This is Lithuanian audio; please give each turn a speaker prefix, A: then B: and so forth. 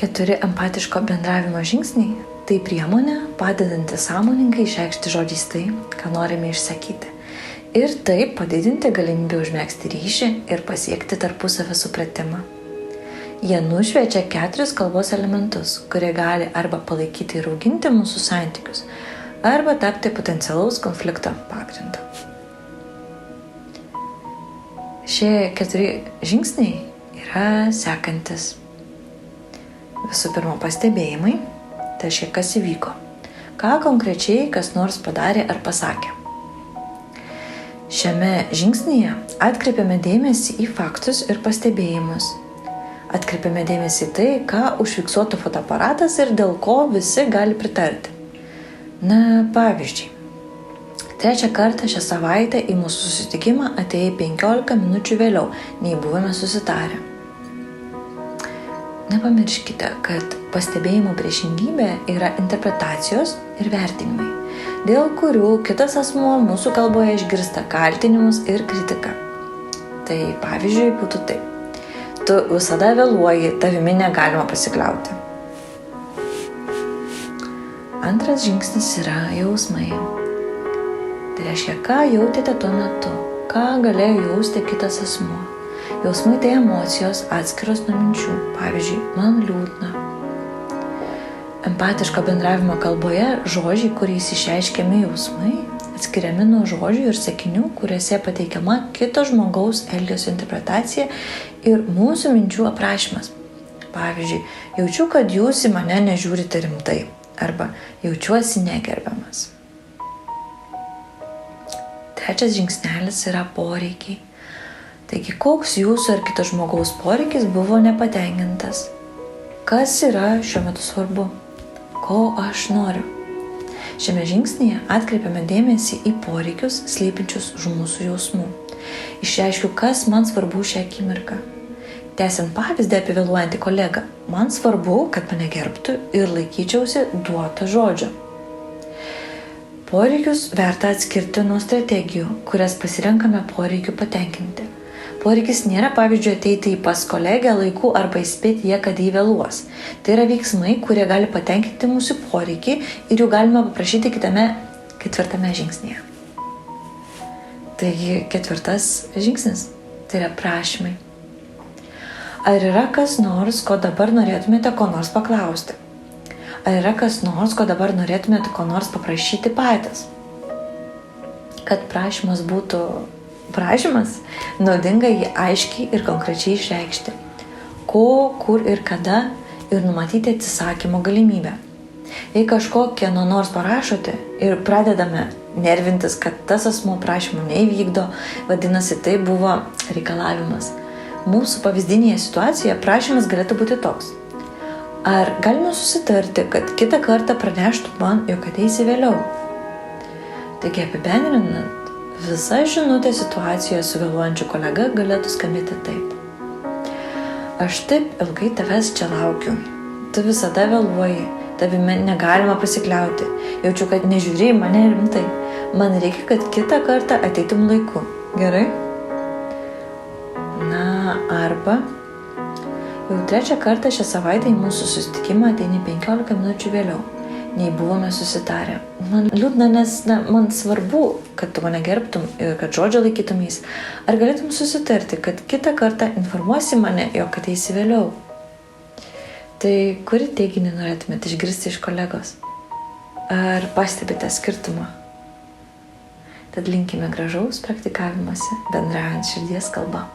A: 4 empatiško bendravimo žingsniai – tai priemonė, padedanti sąmoningai išreikšti žodžiais tai, ką norime išsakyti. Ir taip padidinti galimybę užmegzti ryšį ir pasiekti tarpusavio supratimą. Jie nušviečia 4 kalbos elementus, kurie gali arba palaikyti ir auginti mūsų santykius, arba tapti potencialaus konflikto pagrindu. Šie 4 žingsniai yra sekantis. Visų pirma, pastebėjimai, tai reiškia, kas įvyko, ką konkrečiai kas nors padarė ar pasakė. Šiame žingsnyje atkreipiame dėmesį į faktus ir pastebėjimus. Atkreipiame dėmesį į tai, ką užfiksuotų fotoaparatas ir dėl ko visi gali pritarti. Na, pavyzdžiui, 3 kartą šią savaitę į mūsų susitikimą atėjo 15 minučių vėliau, nei buvome susitarę. Nepamirškite, kad pastebėjimų priešingybė yra interpretacijos ir vertinimai, dėl kurių kitas asmuo mūsų kalboje išgirsta kaltinimus ir kritiką. Tai pavyzdžiui būtų taip. Tu visada vėluoji, tavimi negalima pasikliauti. Antras žingsnis yra jausmai. Tai reiškia, ką jautėte tuo metu, ką galėjo jausti kitas asmuo. Jausmai tai emocijos atskiros nuo minčių. Pavyzdžiui, man liūdna. Empatiško bendravimo kalboje žodžiai, kuriais išreiškiami jausmai, atskiriami nuo žodžių ir sakinių, kuriuose pateikiama kito žmogaus elgesio interpretacija ir mūsų minčių aprašymas. Pavyzdžiui, jaučiu, kad jūs į mane nežiūrite rimtai arba jaučiuosi negerbiamas. Trečias žingsnelis yra poreikiai. Taigi, koks jūsų ar kito žmogaus poreikis buvo nepatenkintas? Kas yra šiuo metu svarbu? Ko aš noriu? Šiame žingsnyje atkreipiame dėmesį į poreikius slypinčius už mūsų jausmų. Išreiškiu, kas man svarbu šią akimirką. Tęsiant pavyzdį apie vėluojantį kolegą, man svarbu, kad mane gerbtų ir laikyčiausi duoto žodžio. Poreikius verta atskirti nuo strategijų, kurias pasirenkame poreikių patenkinti. Poreikis nėra, pavyzdžiui, ateiti pas kolegę laiku arba įspėti ją, kad jį vėluos. Tai yra veiksmai, kurie gali patenkinti mūsų poreikį ir jų galima paprašyti kitame 4 žingsnyje. Taigi 4 žingsnis – tai yra prašymai. Ar yra kas nors, ko dabar norėtumėte ko nors paklausti? Ar yra kas nors, ko dabar norėtumėte ko nors paprašyti patys? Kad prašymas būtų prašymas, naudinga jį aiškiai ir konkrečiai išreikšti. Ko, kur ir kada ir numatyti atsisakymo galimybę. Jei kažko kieno nors parašote ir pradedame nervintis, kad tas asmuo prašymų neįvykdo, vadinasi, tai buvo reikalavimas. Mūsų pavyzdinėje situacijoje prašymas galėtų būti toks. Ar galime susitarti, kad kitą kartą praneštų man, jog ateisi vėliau? Taigi apibendrinant, visa žinutė situacijoje su vėluojančiu kolega galėtų skambėti taip. Aš taip ilgai tavęs čia laukiu. Tu visada vėluoji, tavimi negalima pasikliauti. Jaučiu, kad nežiūri į mane rimtai. Man reikia, kad kitą kartą ateitum laiku. Gerai? Na, arba jau 3 kartą šią savaitę į mūsų susitikimą ateini 15 minučių vėliau, nei buvome susitarę. Man liūdna, nes man svarbu, kad tu mane gerbtum ir kad žodžio laikytumės. Ar galėtum susitarti, kad kitą kartą informuosi mane, jog ateisi vėliau? Tai kurį teiginį norėtumėte išgirsti iš kolegos? Ar pastebite skirtumą? Tad linkime gražaus praktikavimosi bendraujant širdies kalba.